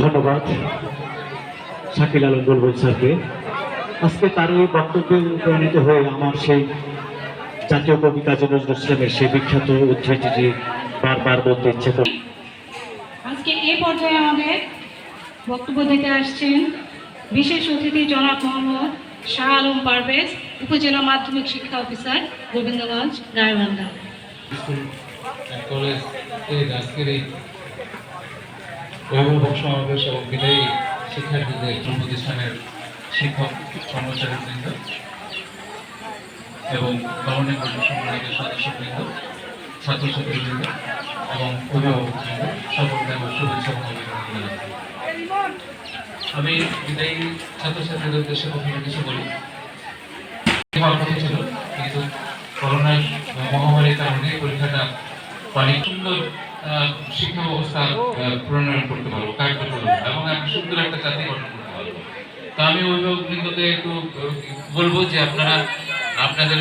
ধন্যবাদ শাকিল আলম বুলবুল স্যারকে। আজকে তার এই বক্তব্যে অনুপ্রাণিত হয়ে আমার সেই জাতীয় কবি কাজী নজরুল ইসলামের সেই বিখ্যাত উদ্ধৃতিটি বারবার বলতে ইচ্ছে করে। আজকে এই পর্যায়ে আমাদের বক্তব্য দিতে আসছেন বিশেষ অতিথি জনাব মোহাম্মদ শাহ আলম পারভেজ, উপজেলা মাধ্যমিক শিক্ষা অফিসার, গোবিন্দগঞ্জ, গাইবান্ধা। আজকের এই অভিভাবক সমাবেশ এবং বিদায়ী শিক্ষার্থীদের প্রতিষ্ঠানের শিক্ষক কর্মচারীবৃন্দ এবং গভর্নিং বডির সম্মানিত সদস্যবৃন্দ, ছাত্রছাত্রীবৃন্দ এবং অভিভাবকবৃন্দ সকলকে আমার শুভেচ্ছা এবং অভিনন্দন জানাচ্ছি। আমি বিদায়ী ছাত্রছাত্রীদের উদ্দেশ্যে প্রথমে কিছু বলি। হওয়ার কথা ছিল, কিন্তু করোনার মহামারীর কারণে পরীক্ষাটা অনেক সুন্দর শিক্ষা ব্যবস্থা প্রণয়ন করতে পারবো, কার্যকর করবো এবং আমি সুন্দর একটা জাতি গঠন করতে পারবো। তো আমি অভিভাবকবৃন্দকে একটু বলবো যে আপনারা আপনাদের